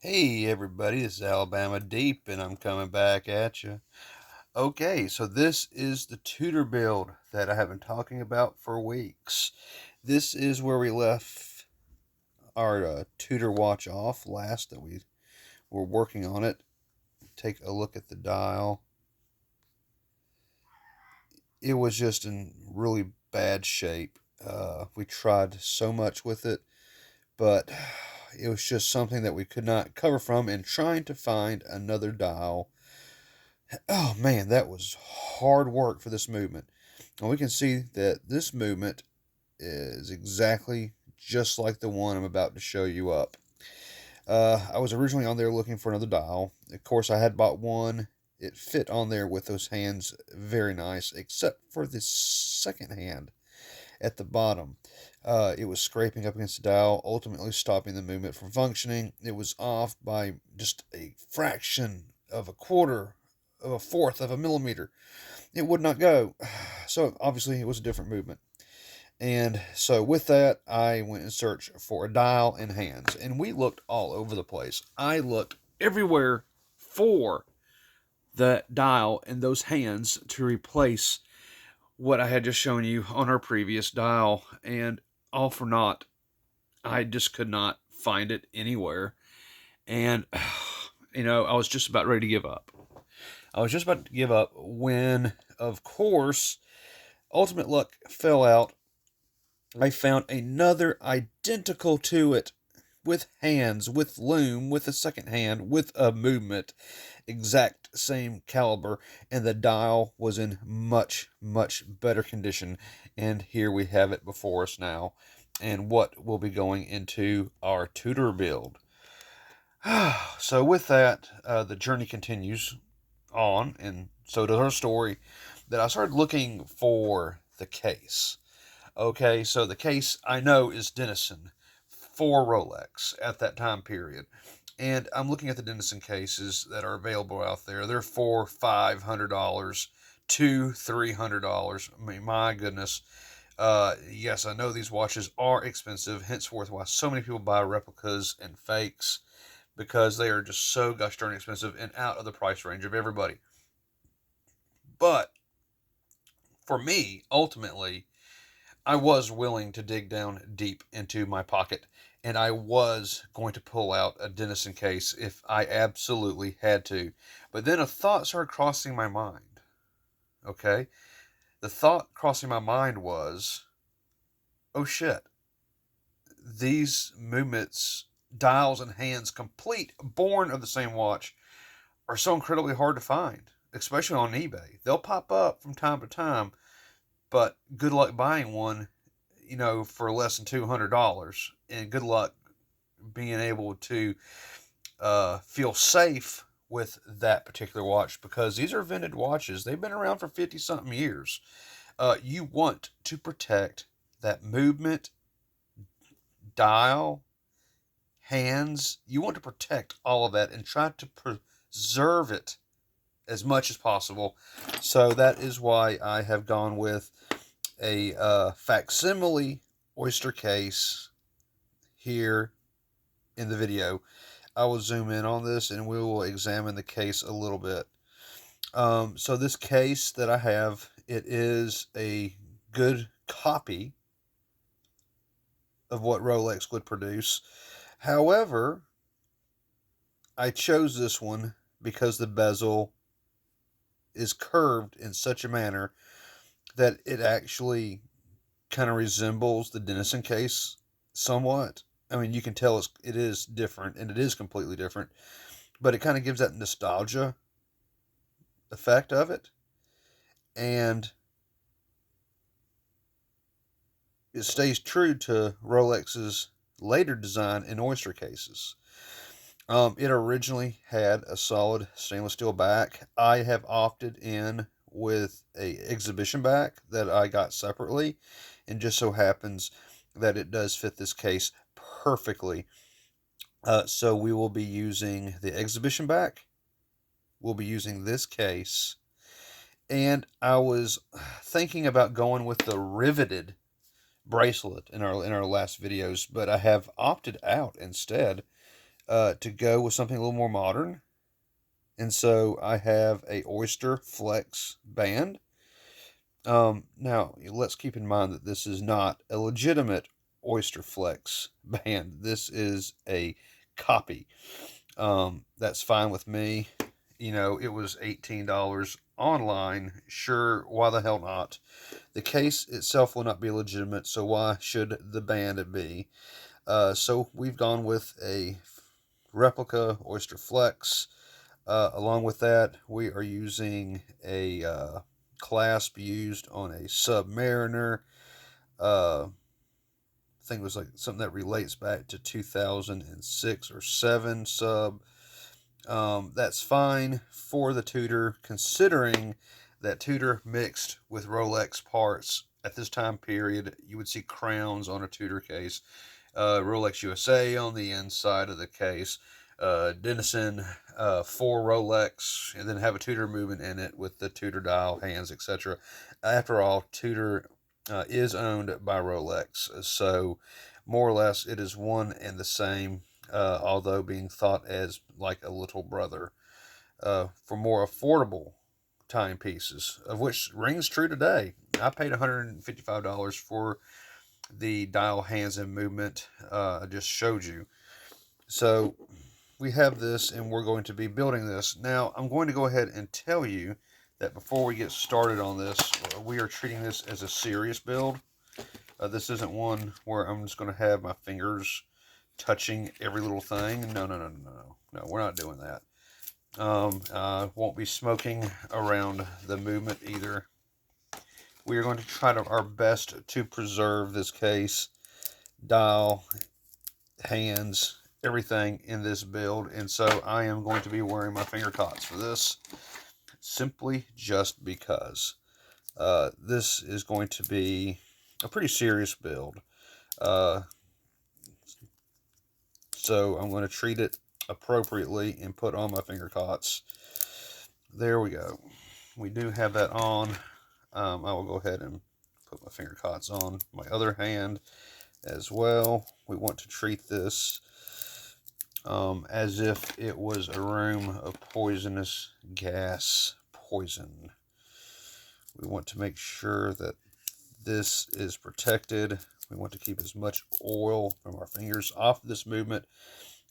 Hey everybody, this is Alabama Deep and I'm coming back at you. Okay, so this is the Tudor build that I have been talking about for weeks. This is where we left our Tudor watch off last that we were working on it. Take a look at the dial. It was just in really bad shape. We tried so much with it, but it was just something that we could not cover from, and trying to find another dial. Oh man, that was hard work for this movement. And we can see that this movement is exactly just like the one I'm about to show you up. I was originally on there looking for another dial. Of course, I had bought one. It fit on there with those hands very nice, except for this second hand at the bottom. It was scraping up against the dial, ultimately stopping the movement from functioning. It was off by just a fraction of a quarter of a fourth of a millimeter. It would not go. So obviously it was a different movement. And so with that, I went and searched for a dial and hands. And we looked all over the place. I looked everywhere for that dial and those hands to replace what I had just shown you on our previous dial. And all for naught. I just could not find it anywhere. And, I was just about ready to give up. I was just about to give up when, of course, Ultimate Luck fell out. I found another identical to it with hands, with loom, with a second hand, with a movement, exact same caliber, and the dial was in much, much better condition. And here we have it before us now, and what will be going into our Tudor build. So with that, the journey continues on, and so does our story, that I started looking for the case. Okay, so the case I know is Denison for Rolex at that time period. And I'm looking at the Denison cases that are available out there. They're $400-$500 to $300. I mean, my goodness. Yes, I know these watches are expensive, henceforth why so many people buy replicas and fakes, because they are just so gosh darn expensive and out of the price range of everybody. But for me, ultimately, I was willing to dig down deep into my pocket, and I was going to pull out a Denison case if I absolutely had to. But then a thought started crossing my mind. Okay? The thought crossing my mind was, oh shit, these movements, dials, and hands, complete, born of the same watch, are so incredibly hard to find, especially on eBay. They'll pop up from time to time, but good luck buying one, for less than $200, and good luck being able to feel safe with that particular watch, because these are vintage watches. They've been around for 50 something years. You want to protect that movement, dial, hands. You want to protect all of that and try to preserve it as much as possible. So that is why I have gone with a facsimile oyster case here in the video. I will zoom in on this and we will examine the case a little bit. So this case that I have, it is a good copy of what Rolex would produce. However, I chose this one because the bezel is curved in such a manner that it actually kind of resembles the Denison case somewhat. I mean, you can tell it is different, and it is completely different, but it kind of gives that nostalgia effect of it, and it stays true to Rolex's later design in oyster cases. It originally had a solid stainless steel back. I have opted in with a exhibition back that I got separately, and just so happens that it does fit this case perfectly. So we will be using the exhibition back. We'll be using this case, and I was thinking about going with the riveted bracelet in our last videos, but I have opted out instead to go with something a little more modern. And so I have a Oyster Flex band. Now, let's keep in mind that this is not a legitimate Oyster Flex band. This is a copy. That's fine with me. You know, it was $18 online. Sure, why the hell not? The case itself will not be legitimate, so why should the band be? So we've gone with a replica Oyster Flex. Along with that, we are using a clasp used on a Submariner. I think it was like something that relates back to 2006 or 7 sub. That's fine for the Tudor, considering that Tudor mixed with Rolex parts. At this time period, you would see crowns on a Tudor case, Rolex USA on the inside of the case, Denison for Rolex, and then have a Tudor movement in it with the Tudor dial, hands, etc. After all, Tudor is owned by Rolex, so more or less it is one and the same, although being thought as like a little brother. For more affordable timepieces, of which rings true today. I paid $155 for the dial, hands, and movement I just showed you. So we have this, and we're going to be building this. Now, I'm going to go ahead and tell you that before we get started on this, we are treating this as a serious build. This isn't one where I'm just going to have my fingers touching every little thing. No, we're not doing that. Won't be smoking around the movement either. We are going to try our best to preserve this case, dial, hands, everything in this build, and so I am going to be wearing my finger cots for this, simply just because. This is going to be a pretty serious build. So I'm going to treat it appropriately and put on my finger cots. There we go. We do have that on. I will go ahead and put my finger cots on my other hand as well. We want to treat this as if it was a room of poisonous gas poison. We want to make sure that this is protected. We want to keep as much oil from our fingers off this movement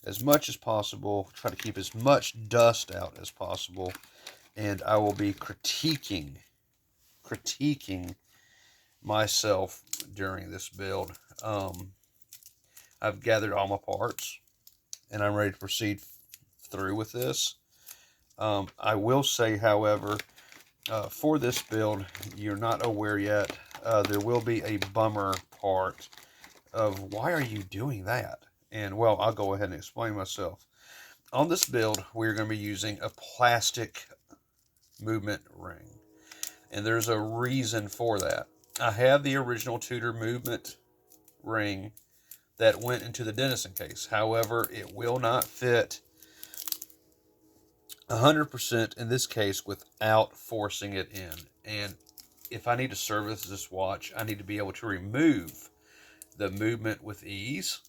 as much as possible. Try to keep as much dust out as possible. And I will be critiquing myself during this build. I've gathered all my parts, and I'm ready to proceed through with this. I will say, however, for this build, you're not aware yet, there will be a bummer part of why are you doing that? And, well, I'll go ahead and explain myself. On this build, we're going to be using a plastic movement ring. And there's a reason for that. I have the original Tudor movement ring that went into the Denison case. However, it will not fit 100% in this case without forcing it in. And if I need to service this watch, I need to be able to remove the movement with ease.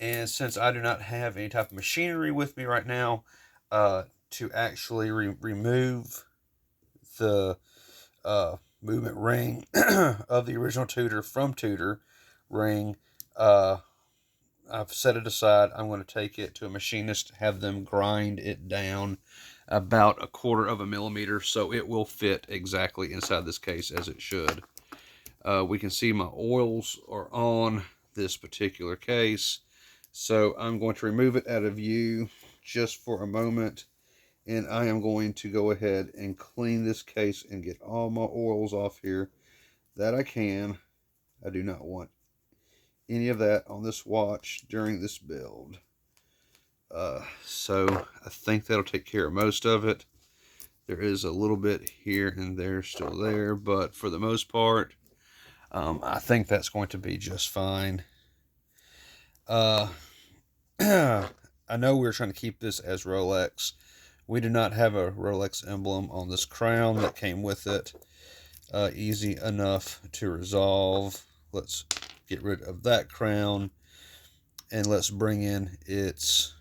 And since I do not have any type of machinery with me right now to actually remove the movement ring of the original Tudor from Tudor ring, I've set it aside. I'm going to take it to a machinist, have them grind it down about 1/4 of a millimeter so it will fit exactly inside this case as it should. We can see my oils are on this particular case, so I'm going to remove it out of view just for a moment, and I am going to go ahead and clean this case and get all my oils off here that I can. I do not want any of that on this watch during this build. So I think that'll take care of most of it. There is a little bit here and there still there, but for the most part, I think that's going to be just fine. I know we're trying to keep this as Rolex. We do not have a Rolex emblem on this crown that came with it. Easy enough to resolve. Let's get rid of that crown, and let's bring in its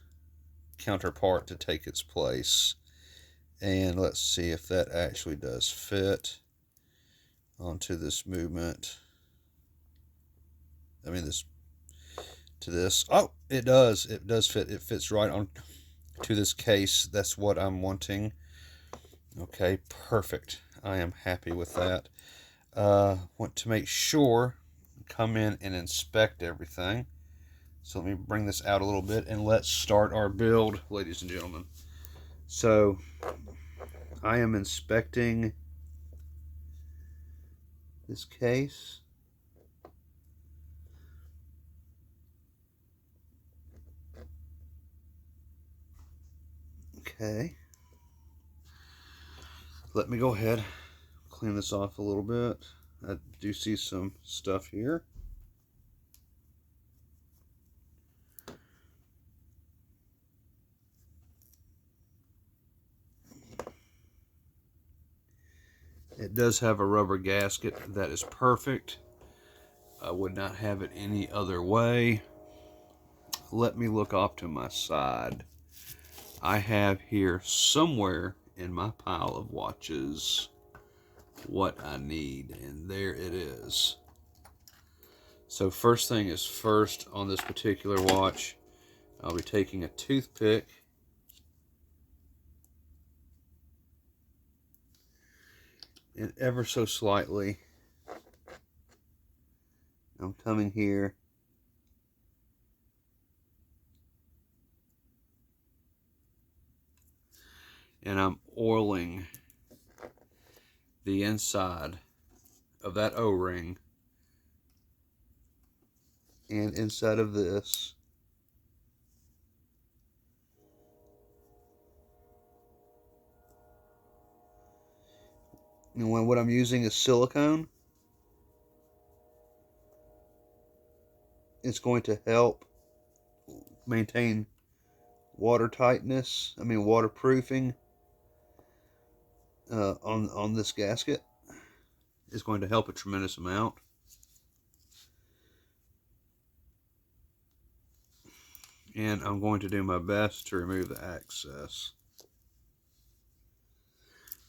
counterpart to take its place. And let's see if that actually does fit onto this movement. I mean, this to this. Oh, it does. It does fit. It fits right on to this case. That's what I'm wanting. Okay, perfect. I am happy with that. Want to make sure, come in and inspect everything. So let me bring this out a little bit and let's start our build, ladies and gentlemen. So I am inspecting this case. Okay. Let me go ahead, clean this off a little bit. I do see some stuff here. It does have a rubber gasket that is perfect. I would not have it any other way. Let me look off to my side. I have here somewhere in my pile of watches what I need, and there it is. So first thing is first, on this particular watch, I'll be taking a toothpick and ever so slightly I'm coming here and I'm oiling the inside of that O-ring and inside of this. And what I'm using is silicone. It's going to help maintain waterproofing on this gasket. Is going to help a tremendous amount. And I'm going to do my best to remove the excess.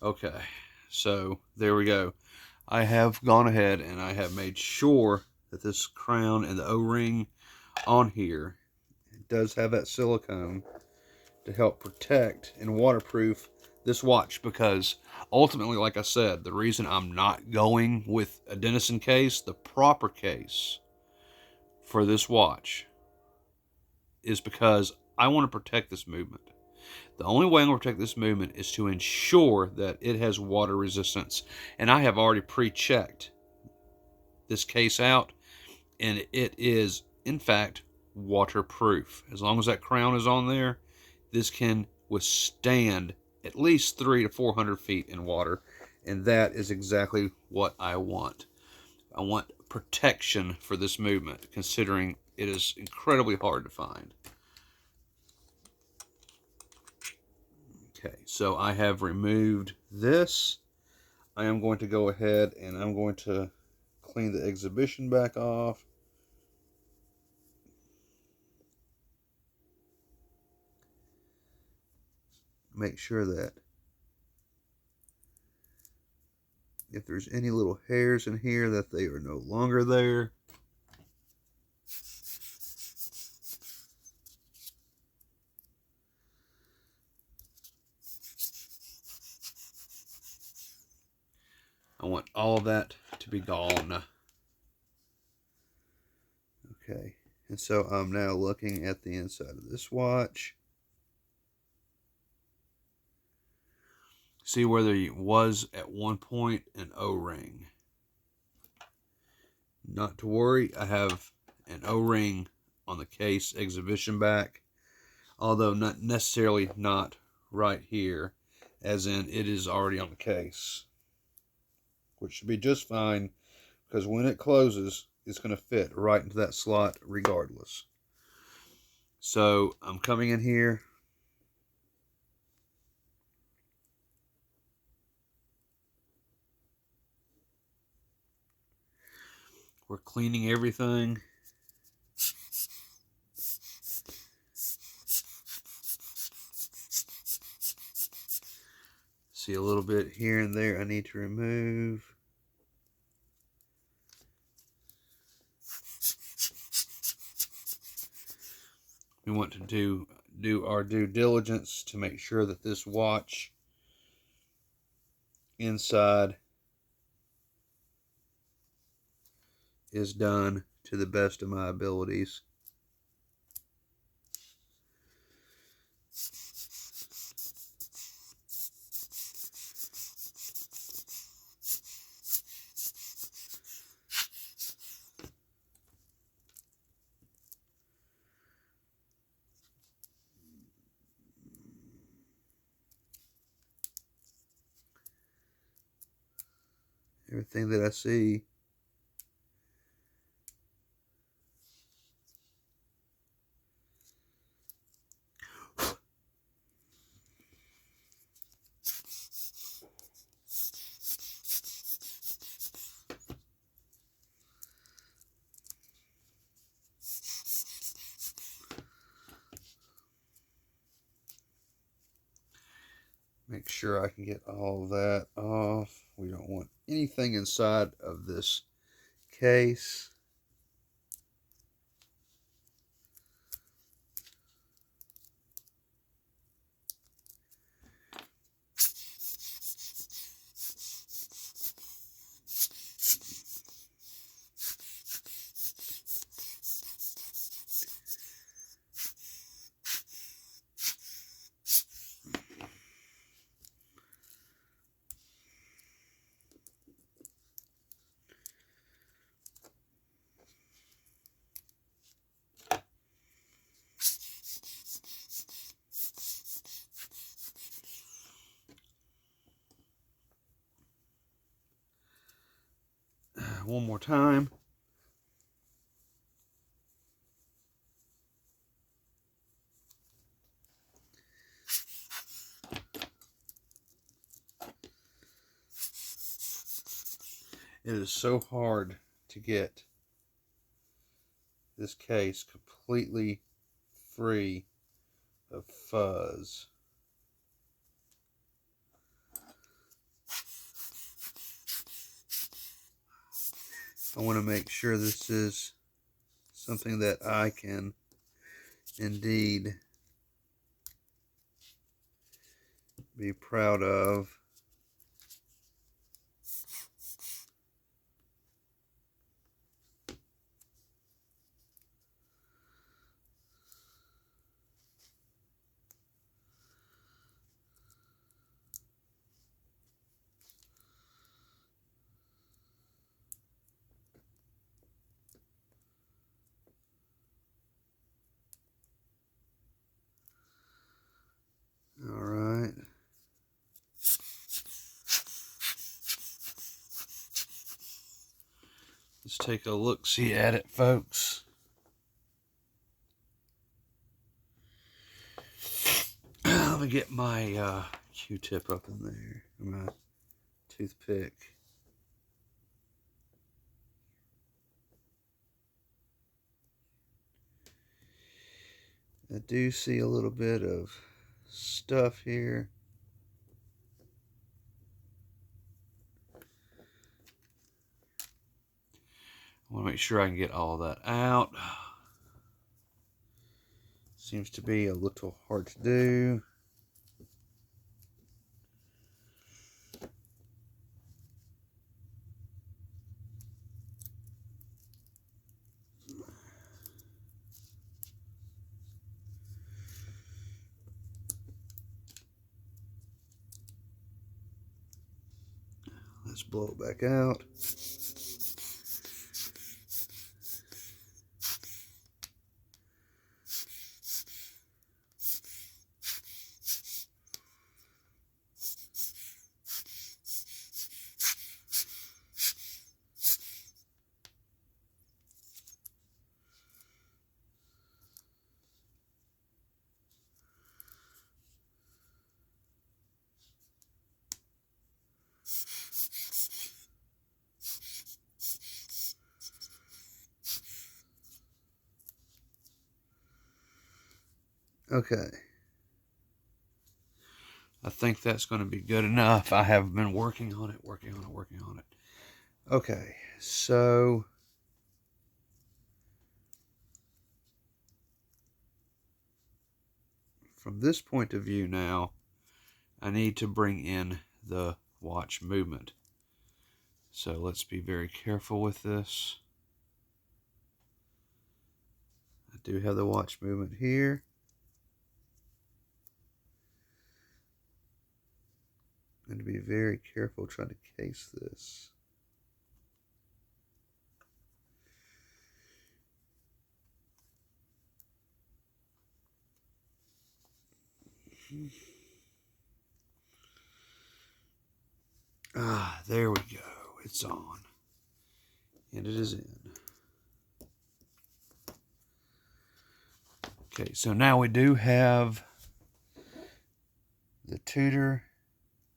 Okay, so there we go. I have gone ahead and I have made sure that this crown and the O-ring on here does have that silicone to help protect and waterproof this watch, because ultimately, like I said, the reason I'm not going with a Denison case, the proper case for this watch, is because I want to protect this movement. The only way I'm going to protect this movement is to ensure that it has water resistance. And I have already pre-checked this case out, and it is, in fact, waterproof. As long as that crown is on there, this can withstand at least 300 to 400 feet in water, and that is exactly what I want. I want protection for this movement, considering it is incredibly hard to find. Okay, so I have removed this. I am going to go ahead and I'm going to clean the exhibition back off. Make sure that if there's any little hairs in here, that they are no longer there. I want all of that to be gone. Okay, and so I'm now looking at the inside of this watch. See where there was at one point an O-ring. Not to worry, I have an O-ring on the case exhibition back, although not necessarily not right here, as in it is already on the case, which should be just fine, because when it closes, it's going to fit right into that slot regardless. So I'm coming in here. We're cleaning everything. See a little bit here and there I need to remove. We want to do our due diligence to make sure that this watch inside is done to the best of my abilities. Everything that I see. Make sure I can get all of that off. We don't want anything inside of this case. One more time. It is so hard to get this case completely free of fuzz. I want to make sure this is something that I can indeed be proud of. All right. Let's take a look-see at it, folks. Let me get my Q-tip up in there, my toothpick. I do see a little bit of stuff here. I want to make sure I can get all that out. Seems to be a little hard to do. Let's blow it back out. Okay. I think that's going to be good enough. I have been working on it. Okay, so from this point of view now, I need to bring in the watch movement. So let's be very careful with this. I do have the watch movement here. I'm going to be very careful trying to case this. Ah, there we go. It's on. And it is in. Okay, so now we do have the Tudor.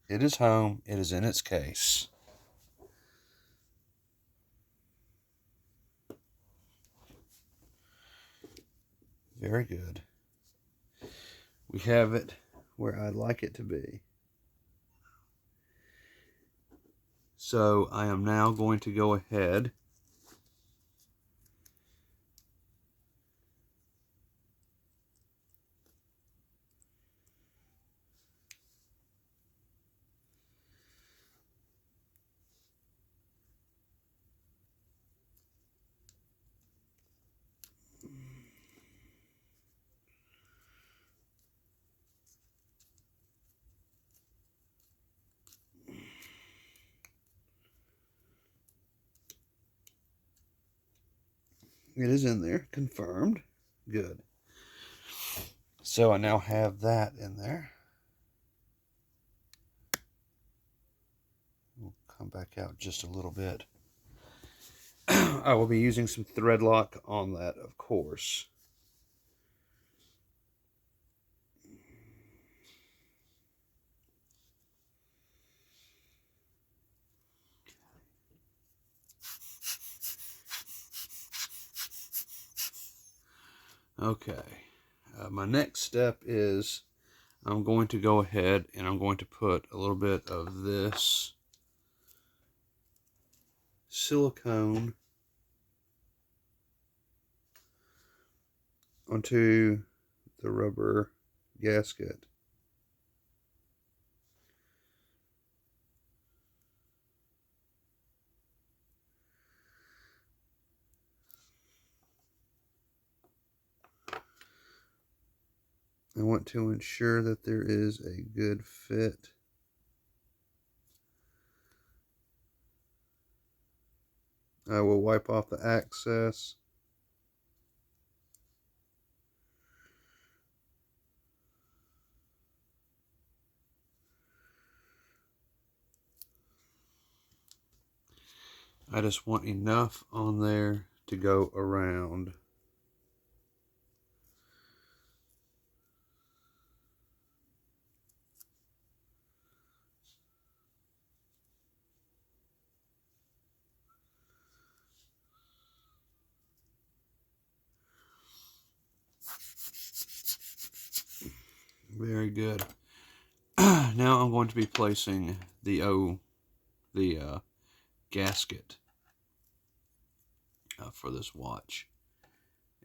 It is home. It is in its case. Very good. We have it where I'd like it to be. So I am now going to go ahead It is in there, confirmed. Good. So I now have that in there. We'll come back out just a little bit. I will be using some thread lock on that, of course. Okay, my next step is I'm going to go ahead and I'm going to put a little bit of this silicone onto the rubber gasket. I want to ensure that there is a good fit. I will wipe off the excess. I just want enough on there to go around. Very good. Now I'm going to be placing the gasket for this watch.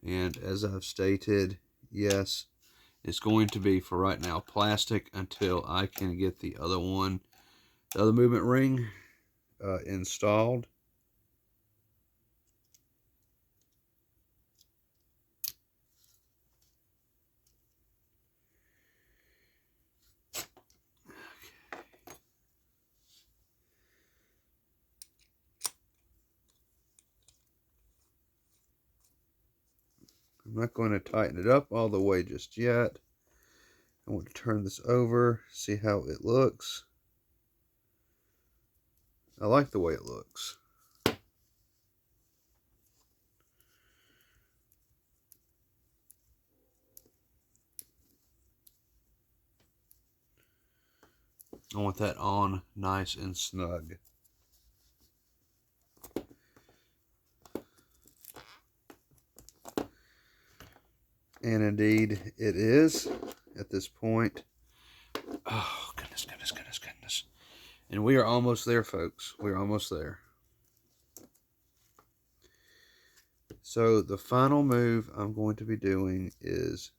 And as I've stated, yes, it's going to be, for right now, plastic until I can get the other one, the other movement ring installed. I'm not going to tighten it up all the way just yet. I want to turn this over, see how it looks. I like the way it looks. I want that on nice and snug. And indeed it is at this point. Oh Goodness, goodness, goodness, goodness. And we are almost there, folks. We're almost there. So the final move I'm going to be doing is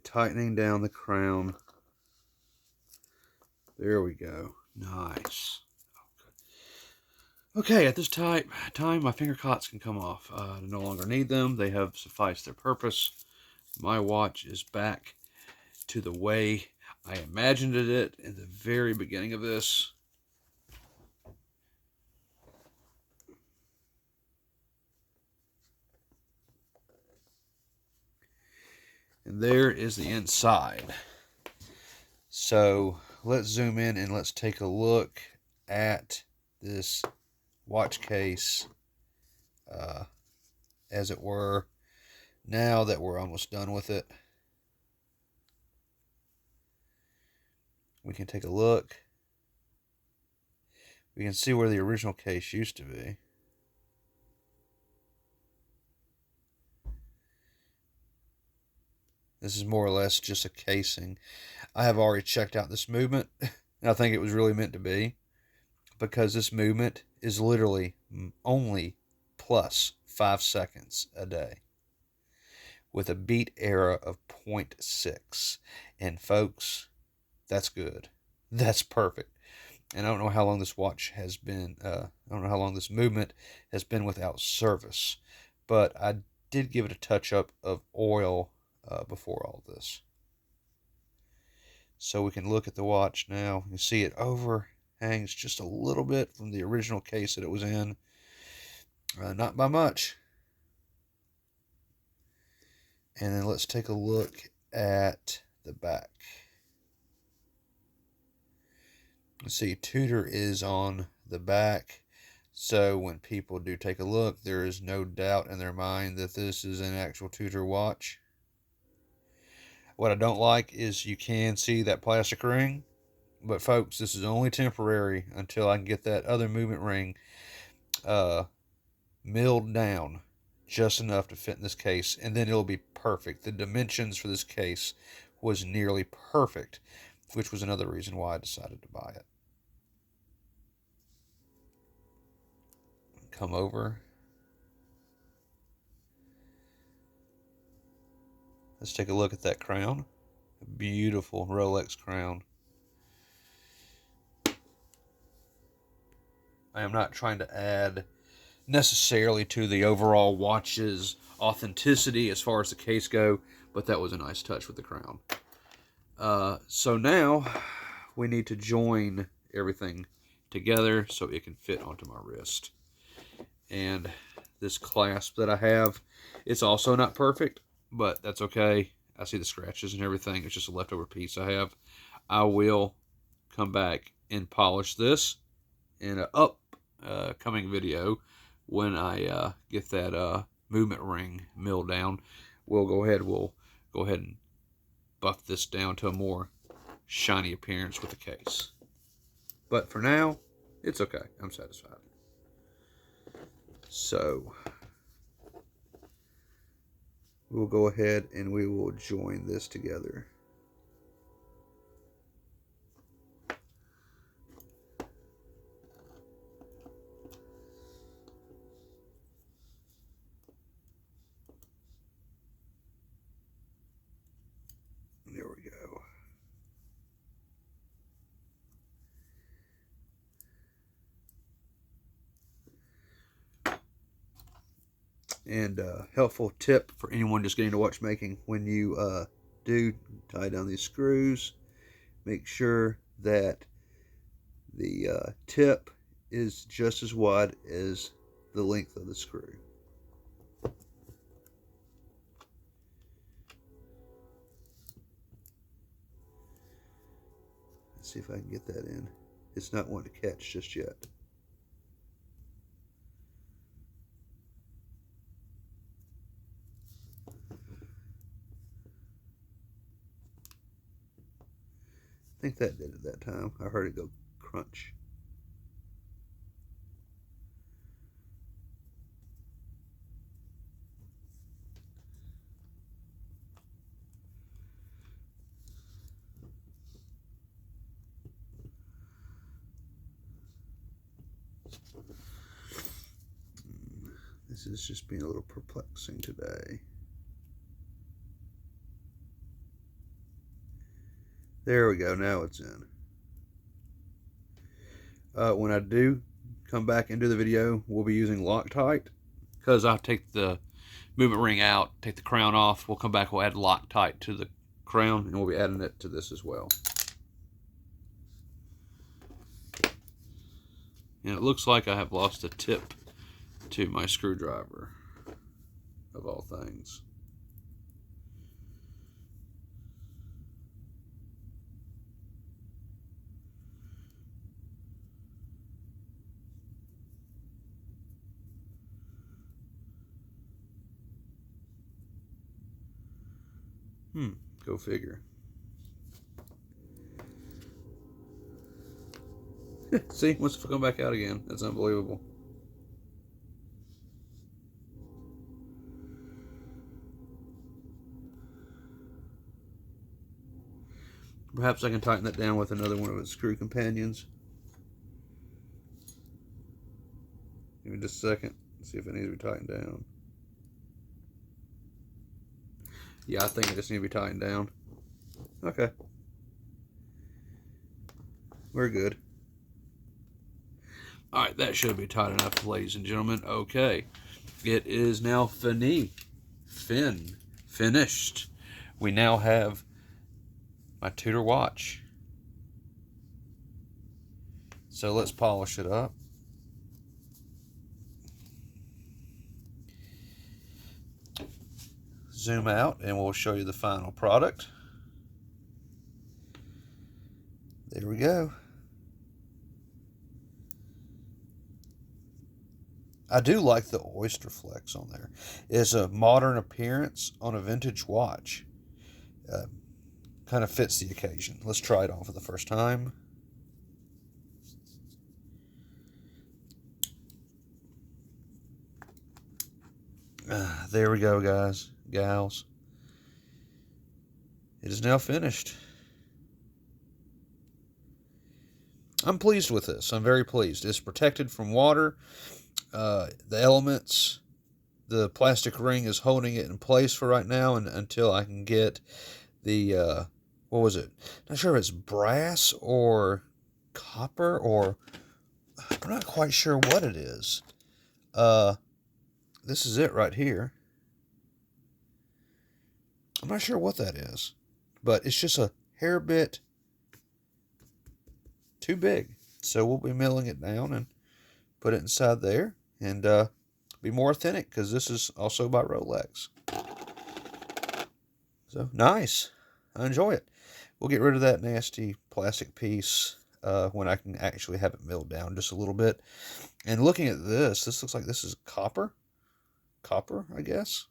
tightening down the crown. There we go. Nice. Okay, at this time, my finger cots can come off. I no longer need them. They have sufficed their purpose. My watch is back to the way I imagined it in the very beginning of this. And there is the inside. So let's zoom in and let's take a look at this watch case, as it were, now that we're almost done with it. We can take a look. We can see where the original case used to be. This is more or less just a casing. I have already checked out this movement, and I think it was really meant to be, because this movement is literally only plus 5 seconds a day with a beat error of 0.6. And folks, that's good. That's perfect. And I don't know how long this watch has been, I don't know how long this movement has been without service, but I did give it a touch up of oil before all this. So we can look at the watch now. You can see it overhangs just a little bit from the original case that it was in. Not by much. And then let's take a look at the back. Let's see, Tudor is on the back. So when people do take a look, there is no doubt in their mind that this is an actual Tudor watch. What I don't like is you can see that plastic ring. But folks, this is only temporary until I can get that other movement ring milled down just enough to fit in this case. And then it'll be perfect. The dimensions for this case was nearly perfect, which was another reason why I decided to buy it. Come over. Let's take a look at that crown. A beautiful Rolex crown. I am not trying to add necessarily to the overall watch's authenticity as far as the case go, but that was a nice touch with the crown. So now we need to join everything together so it can fit onto my wrist. And this clasp that I have, it's also not perfect, but that's okay. I see the scratches and everything. It's just a leftover piece I have. I will come back and polish this in an upcoming video when I get that movement ring milled down. We'll go ahead and buff this down to a more shiny appearance with the case. But for now, it's okay. I'm satisfied. So we'll go ahead and we will join this together. There we go. And helpful tip for anyone just getting into watchmaking: when you do tie down these screws, make sure that the tip is just as wide as the length of the screw. Let's see if I can get that in. It's not one to catch just yet. think that did it that time. I heard it go crunch. This is just being a little perplexing today. There we go. Now it's in. When I do come back into the video, we'll be using Loctite, because I'll take the movement ring out, take the crown off. We'll come back, we'll add Loctite to the crown, and we'll be adding it to this as well. And it looks like I have lost a tip to my screwdriver, of all things. Go figure. See, wants to come back out again. That's unbelievable. Perhaps I can tighten that down with another one of its screw companions. Give me just a second. See if it needs to be tightened down. Yeah, I think it just needs to be tightened down. Okay. We're good. Alright, that should be tight enough, ladies and gentlemen. Okay. It is now finished. We now have my Tudor watch. So let's polish it up. Zoom out and we'll show you the final product. There we go. I do like the oyster flex on there. It's a modern appearance on a vintage watch. Kind of fits the occasion. Let's try it on for the first time. There we go, guys, gals. It is now finished. I'm pleased with this. I'm very pleased. It's protected from water, the elements. The plastic ring is holding it in place for right now, and until I can get the what was it? Not sure if it's brass or copper, or I'm not quite sure what it is. This is it right here. I'm not sure what that is, but it's just a hair bit too big. So we'll be milling it down and put it inside there and be more authentic, because this is also by Rolex. So nice. I enjoy it. We'll get rid of that nasty plastic piece when I can actually have it milled down just a little bit. And looking at this looks like this is copper. Copper, I guess.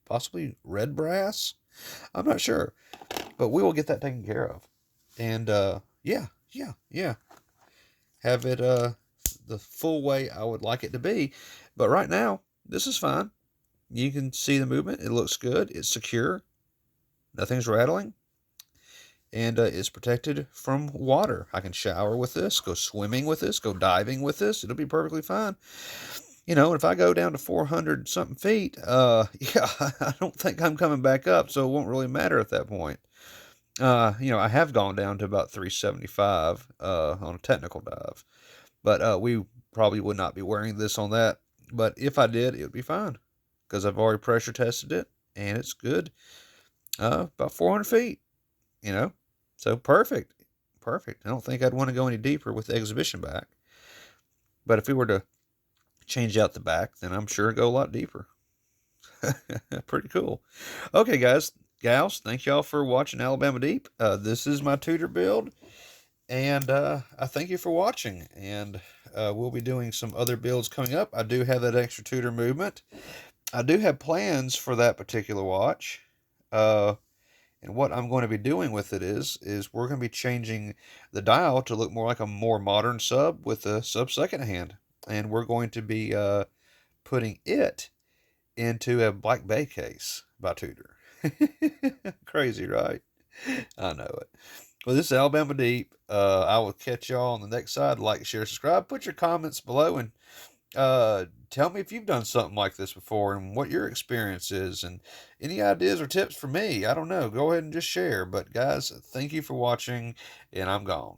Possibly red brass. I'm not sure. But we will get that taken care of. And yeah. Have it the full way I would like it to be. But right now, this is fine. You can see the movement. It looks good. It's secure. Nothing's rattling. And it's protected from water. I can shower with this, go swimming with this, go diving with this. It'll be perfectly fine. You know, if I go down to 400 something feet, yeah, I don't think I'm coming back up, so it won't really matter at that point. You know, I have gone down to about 375 on a technical dive, but we probably would not be wearing this on that. But if I did, it would be fine, because I've already pressure tested it, and it's good. About 400 feet, you know, so perfect. I don't think I'd want to go any deeper with the exhibition back, but if we were to change out the back, then I'm sure it'd go a lot deeper. Pretty cool. Okay, guys, gals, thank y'all for watching Alabama Deep. This is my Tudor build, and I thank you for watching, and we'll be doing some other builds coming up. I do have that extra Tudor movement. I do have plans for that particular watch, And what I'm going to be doing with it is we're going to be changing the dial to look more like a more modern sub with a sub second hand. And we're going to be putting it into a Black Bay case by Tudor. Crazy, right? I know it. Well, this is Alabama Deep. I will catch y'all on the next side. Like, share, subscribe. Put your comments below and tell me if you've done something like this before and what your experience is and any ideas or tips for me. I don't know. Go ahead and just share. But guys, thank you for watching, and I'm gone.